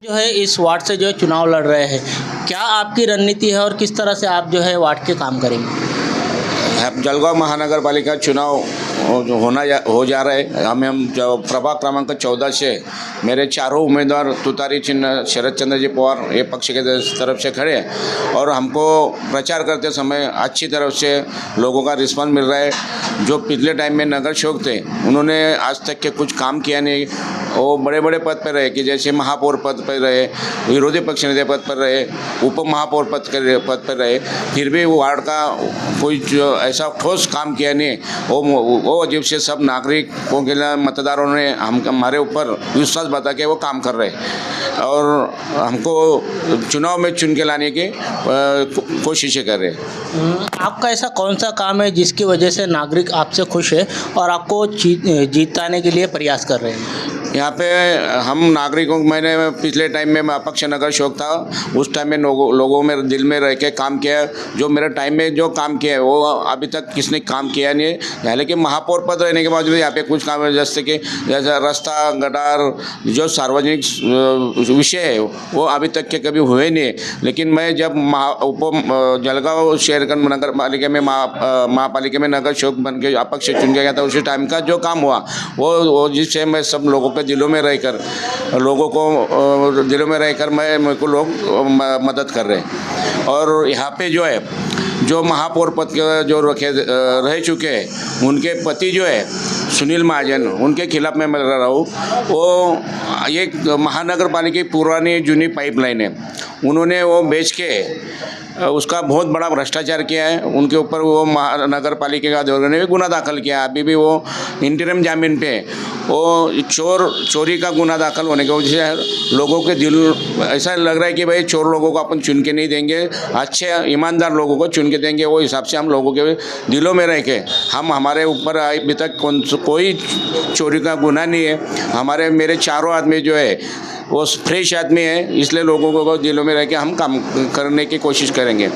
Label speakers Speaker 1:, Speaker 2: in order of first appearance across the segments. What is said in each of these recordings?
Speaker 1: जो है इस वार्ड से जो है चुनाव लड़ रहे हैं, क्या आपकी रणनीति है और किस तरह से आप जो है वार्ड के काम करेंगे?
Speaker 2: अब जलगांव महानगर पालिका चुनाव हो जा रहे हैं। हम जो प्रभाग क्रमांक 14 से मेरे चारों उम्मीदवार तुतारी चिन्ह शरद चंद्र जी पवार ये पक्ष के तरफ से खड़े हैं और हमको प्रचार करते समय अच्छी तरफ से लोगों का रिस्पांस मिल रहा है। जो पिछले टाइम में नगर सेवक थे उन्होंने आज तक के कुछ काम किया नहीं, वो बड़े बड़े पद पर रहे कि जैसे महापौर पद पर रहे, विरोधी पक्ष नेता पद पर रहे, उप महापौर पद पर रहे, फिर भी वार्ड का कोई जो ऐसा ठोस काम किया नहीं। वो अजीब से सब नागरिकों के लिए मतदारों ने हमारे ऊपर विश्वास बता के वो काम कर रहे हैं और हमको चुनाव में चुन के लाने की कोशिशें कर रहे हैं।
Speaker 1: आपका ऐसा कौन सा काम है जिसकी वजह से नागरिक आपसे खुश है और आपको जीताने के लिए प्रयास कर रहे हैं?
Speaker 2: यहाँ पे हम नागरिकों को, मैंने पिछले टाइम में मैं अपक्ष नगर सेवक था, उस टाइम में लोगों में दिल में रह के काम किया। जो मेरे टाइम में जो काम किया है वो अभी तक किसने काम किया नहीं है। हालांकि महापौर पद रहने के बावजूद यहाँ पे कुछ काम है, जैसे रास्ता गटार जो सार्वजनिक विषय है वो अभी तक के कभी हुए नहीं। लेकिन मैं जब जलगांव शहर का नगर पालिका में महापालिका में नगर सेवक बन के अपक्ष चुन गया था, उसी टाइम का जो काम हुआ वो जिससे मैं सब लोगों दिलों में रहकर मेरे को लोग मदद कर रहे हैं। और यहाँ पे जो है जो महापौर पद के जो रह चुके हैं उनके पति जो है सुनील महाजन, उनके खिलाफ मैं लड़ रहा हूँ। वो एक महानगर पालिका की पुरानी जूनी पाइपलाइन है, उन्होंने वो बेच के उसका बहुत बड़ा भ्रष्टाचार किया है। उनके ऊपर वो महानगर पालिका का अधिकारी ने भी गुना दाखिल किया। अभी भी वो इंटरिम जामीन पे, वो चोरी का गुना दाखिल होने की वजह से लोगों के दिल ऐसा लग रहा है कि भाई चोर लोगों को अपन चुन के नहीं देंगे, अच्छे ईमानदार लोगों को चुन के देंगे। वो हिसाब से हम लोगों के दिलों में रह के हमारे ऊपर अभी तक कोई चोरी का गुना नहीं है। मेरे चारों आदमी जो है वो फ्रेश आदमी है, इसलिए लोगों को दिलों में रह के हम काम करने की कोशिश करेंगे।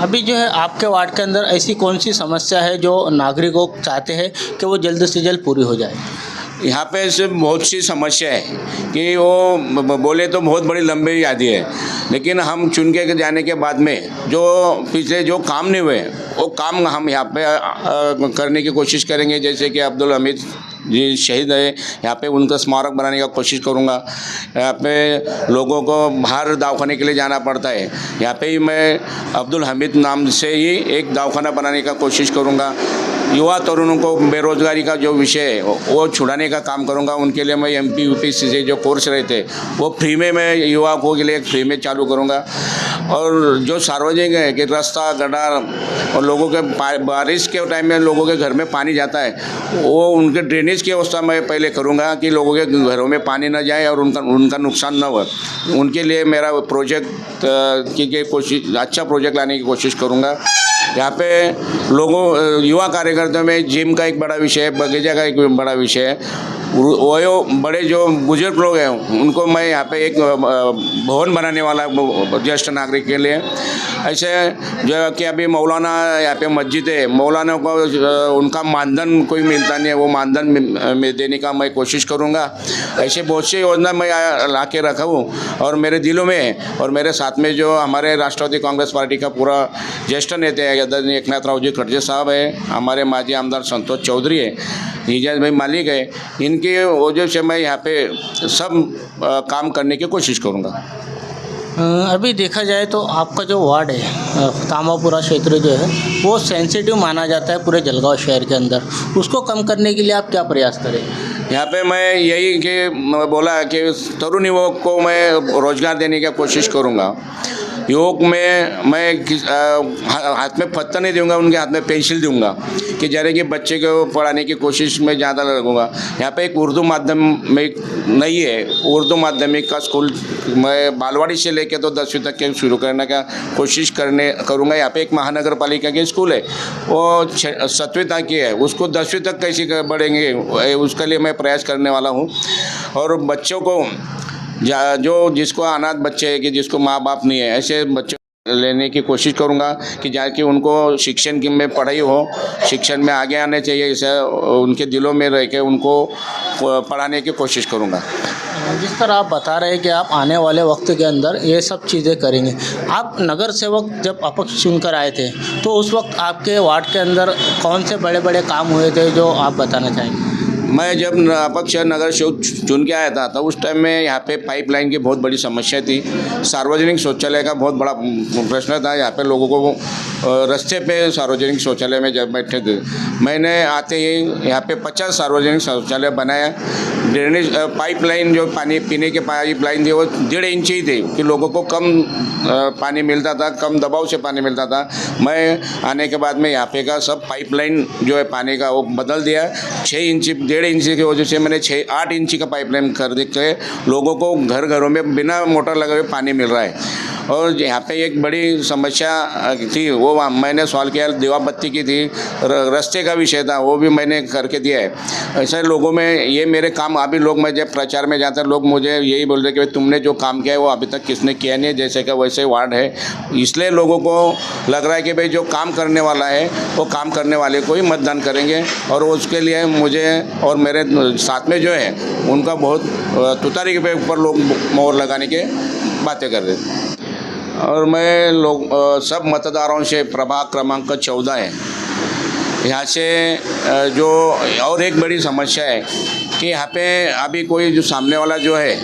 Speaker 1: अभी जो है आपके वार्ड के अंदर ऐसी कौन सी समस्या है जो नागरिकों चाहते हैं कि वो जल्द से जल्द पूरी हो जाए?
Speaker 2: यहाँ पे ऐसे बहुत सी समस्या है कि वो बोले तो बहुत बड़ी लंबी यादी है, लेकिन हम चुन के जाने के बाद में जो पिछले जो काम नहीं हुए वो काम हम यहाँ पे करने की कोशिश करेंगे। जैसे कि अब्दुल हमीद जी शहीद है, यहाँ पे उनका स्मारक बनाने का कोशिश करूँगा। यहाँ पे लोगों को बाहर दवाखाने के लिए जाना पड़ता है, यहाँ पे ही मैं अब्दुल हमीद नाम से ही एक दवाखाना बनाने का कोशिश करूँगा। युवा तरुणों को बेरोजगारी का जो विषय है वो छुड़ाने का काम करूँगा। उनके लिए मैं MP UPSC से जो कोर्स रहते वो फ्री में मैं युवाओं के लिए फ्री में चालू करूँगा। और जो सार्वजनिक है कि रास्ता गटार और लोगों के बारिश के टाइम में लोगों के घर में पानी जाता है, वो उनके ड्रेनेज की व्यवस्था मैं पहले करूँगा कि लोगों के घरों में पानी न जाए और उनका नुकसान न हो। उनके लिए मेरा प्रोजेक्ट की कोशिश, अच्छा प्रोजेक्ट लाने की कोशिश करूँगा। यहाँ पे लोगों युवा कार्यकर्ताओं में जिम का एक बड़ा विषय है, बगीचा का एक बड़ा विषय है। वो बड़े जो बुजुर्ग लोग हैं उनको मैं यहाँ पे एक भवन बनाने वाला ज्येष्ठ नागरिक के लिए। ऐसे जो कि अभी मौलाना यहाँ पे मस्जिद है, मौलाना को उनका मानधन कोई मिलता नहीं है, वो मानधन में देने का मैं कोशिश करूँगा। ऐसे बहुत सी योजना मैं ला के रखा हूँ और मेरे दिलों में और मेरे साथ में जो हमारे राष्ट्रवादी कांग्रेस पार्टी का पूरा ज्येष्ठ नेता है आदरणीय एकनाथ राव जी खड़गे साहब है, हमारे माजी आमदार संतोष चौधरी है, इजाज भाई मालिक है, इनकी वजह से मैं यहाँ पे सब काम करने की कोशिश करूँगा।
Speaker 1: अभी देखा जाए तो आपका जो वार्ड है तामापुरा क्षेत्र जो है वो सेंसिटिव माना जाता है पूरे जलगांव शहर के अंदर, उसको कम करने के लिए आप क्या प्रयास करेंगे?
Speaker 2: यहाँ पे मैं यही कि बोला कि तरुण युवक को मैं रोजगार देने की कोशिश करूँगा। युवक में मैं हाथ में पत्थर नहीं दूंगा, उनके हाथ में पेंसिल दूंगा कि जरा कि बच्चे को पढ़ाने की कोशिश में ज़्यादा लगूंगा। यहाँ पे एक उर्दू माध्यमिक नहीं है, उर्दू माध्यमिक का स्कूल मैं बालवाड़ी से लेके तो 10वीं तक के शुरू करने का कोशिश करूँगा। यहाँ पे एक महानगर पालिका के स्कूल है, वो 7वीं तक की है, उसको 10वीं तक कैसे बढ़ेंगे उसके लिए मैं प्रयास करने वाला हूँ। और बच्चों को जो जिसको अनाथ बच्चे हैं कि जिसको माँ बाप नहीं है, ऐसे बच्चों लेने की कोशिश करूँगा कि जाके उनको शिक्षण की में पढ़ाई हो, शिक्षण में आगे आने चाहिए, इसे उनके दिलों में रह के उनको पढ़ाने की कोशिश करूँगा।
Speaker 1: जिस तरह आप बता रहे हैं कि आप आने वाले वक्त के अंदर ये सब चीज़ें करेंगे, आप नगर सेवक जब अपक्ष चुनकर आए थे तो उस वक्त आपके वार्ड के अंदर कौन से बड़े बड़े काम हुए थे जो आप बताना चाहेंगे?
Speaker 2: मैं जब अपक्ष नगर सेवक चुन के आया था तो उस टाइम में यहाँ पे पाइपलाइन की बहुत बड़ी समस्या थी। सार्वजनिक शौचालय का बहुत बड़ा प्रश्न था। यहाँ पे लोगों को रास्ते पे सार्वजनिक शौचालय में जब बैठे थे, मैंने आते ही यहाँ पे 50 सार्वजनिक शौचालय बनाया। ड्रेनेज पाइपलाइन जो पानी पीने के पाइपलाइन थी वो 1.5 इंच ही थी कि लोगों को कम पानी मिलता था, कम दबाव से पानी मिलता था। मैं आने के बाद में यहाँ पे का सब पाइपलाइन जो है पानी का वो बदल दिया। 6 इंच 1.5 इंच की वजह से मैंने 8 इंच का पाइपलाइन कर के लोगों को घर घरों में बिना मोटर लगे हुए पानी मिल रहा है। और यहाँ पे एक बड़ी समस्या थी वो मैंने सॉल्व किया, दीवाबत्ती की थी, रास्ते का विषय था वो भी मैंने करके दिया है। ऐसे लोगों में ये मेरे काम अभी लोग, मैं जब प्रचार में जाता लोग मुझे यही बोल रहे कि भाई तुमने जो काम किया है वो अभी तक किसने किया नहीं है, जैसे कि वैसे वार्ड है। इसलिए लोगों को लग रहा है कि भाई जो काम करने वाला है वो काम करने वाले को ही मतदान करेंगे। और उसके लिए मुझे और मेरे साथ में जो है उनका बहुत तुतारी के ऊपर लोग मोहर लगाने के बातें कर रहे थे। और मैं सब मतदारों से प्रभाग क्रमांक 14 है, यहाँ से जो और एक बड़ी समस्या है कि यहाँ पे अभी कोई जो सामने वाला जो है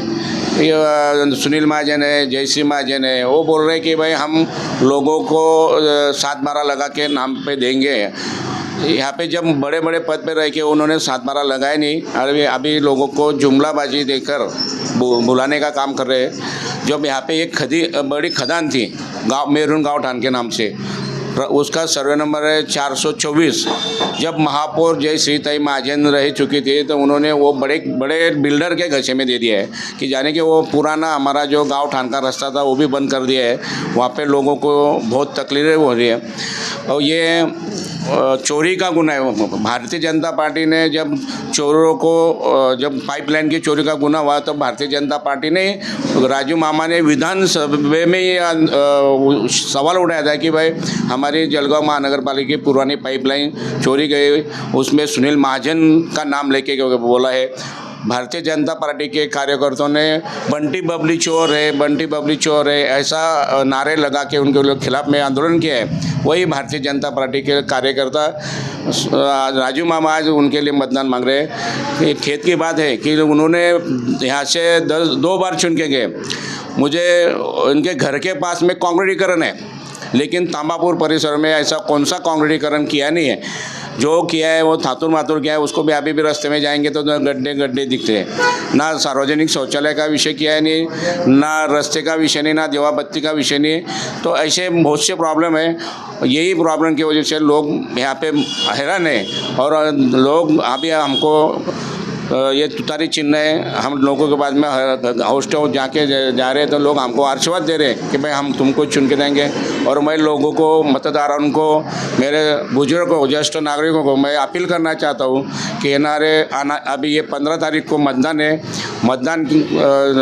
Speaker 2: ये सुनील महाजन है, जयश्री महाजन है, वो बोल रहे कि भाई हम लोगों को 7/12 लगा के नाम पे देंगे। यहाँ पे जब बड़े बड़े पद पे रह के उन्होंने 7/12 लगाए नहीं, अभी लोगों को जुमलाबाजी देकर बुलाने का काम कर रहे हैं। जब यहाँ पे एक बड़ी खदान थी गांव मेरून गांव ठान के नाम से, उसका सर्वे नंबर है 424। जब महापौर जय श्रीताई महाजन रह चुकी थी तो उन्होंने वो बड़े बड़े बिल्डर के घसे में दे दिया है कि जाने कि वो पुराना हमारा जो गांव ठान का रास्ता था वो भी बंद कर दिया है। वहाँ पे लोगों को बहुत तकलीफें हो रही है। और ये चोरी का गुना है। भारतीय जनता पार्टी ने जब चोरों को जब पाइपलाइन की चोरी का गुना हुआ तो भारतीय जनता पार्टी ने राजू मामा ने विधानसभा में ये सवाल उठाया था कि भाई हमारी जलगांव महानगर पालिका की पुरानी पाइपलाइन चोरी गई, उसमें सुनील महाजन का नाम लेके बोला है। भारतीय जनता पार्टी के कार्यकर्ताओं ने बंटी बबली चोर है, बंटी बबली चोर है ऐसा नारे लगा के उनके खिलाफ में आंदोलन किया है। वही भारतीय जनता पार्टी के कार्यकर्ता राजू मामा आज उनके लिए मतदान मांग रहे हैं। खेत की बात है कि उन्होंने यहाँ से 2 बार चुन के गए। मुझे उनके घर के पास में कांक्रीटीकरण है, लेकिन तांबापुर परिसर में ऐसा कौन सा कांक्रीटीकरण किया नहीं है। जो किया है वो थातुर मातुर किया है, उसको भी अभी भी रास्ते में जाएंगे तो गड्ढे गड्ढे दिखते हैं। ना सार्वजनिक शौचालय का विषय किया है नहीं, ना रास्ते का विषय नहीं, ना दीवाबत्ती का विषय नहीं। तो ऐसे बहुत से प्रॉब्लम है। यही प्रॉब्लम की वजह से लोग यहाँ पे हैरान है। और लोग अभी हमको ये तुतारी चिन्ह है, हम लोगों के बाद में हाउस हाउस जाके जा रहे हैं तो लोग हमको आशीर्वाद दे रहे हैं कि भाई हम तुमको चुन के देंगे। और मैं लोगों को, मतदारों को, मेरे बुजुर्गों, ज्येष्ठ नागरिकों को मैं अपील करना चाहता हूँ कि आना अभी ये 15 तारीख को मतदान है। मतदान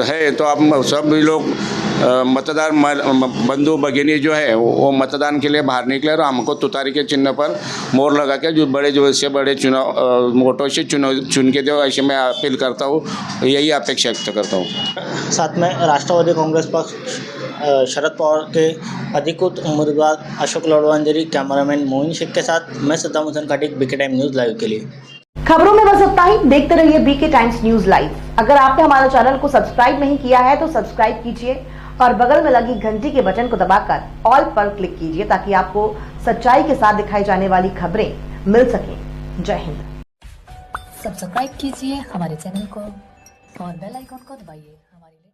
Speaker 2: है तो आप सभी लोग मतदार बंधु भगिनी जो है वो मतदान के लिए बाहर निकले और हमको तुतारी के चिन्ह पर मोहर लगा के जो बड़े चुनाव वोटों से चुन के दो, ऐसे मैं अपील करता हूँ, यही अपेक्षा व्यक्त करता हूँ।
Speaker 1: साथ में राष्ट्रवादी कांग्रेस पक्ष शरद पवार के अधिकृत उम्मीदवार अशोक लड़वांजरी, कैमरामैन मोइन शेख के साथ मैं Saddam Hussain Katik, BK time news live के लिए।
Speaker 3: खबरों में बस इतना ही। देखते रहिए बीके टाइम्स न्यूज़ लाइव। अगर आपने हमारे चैनल को सब्सक्राइब नहीं किया है तो सब्सक्राइब कीजिए और बगल में लगी घंटी के बटन को दबाकर ऑल पर क्लिक कीजिए ताकि आपको सच्चाई के साथ दिखाई जाने वाली खबरें मिल सकें। जय हिंद।
Speaker 4: सब्सक्राइब कीजिए हमारे चैनल को और बेल आइकन को दबाइए हमारे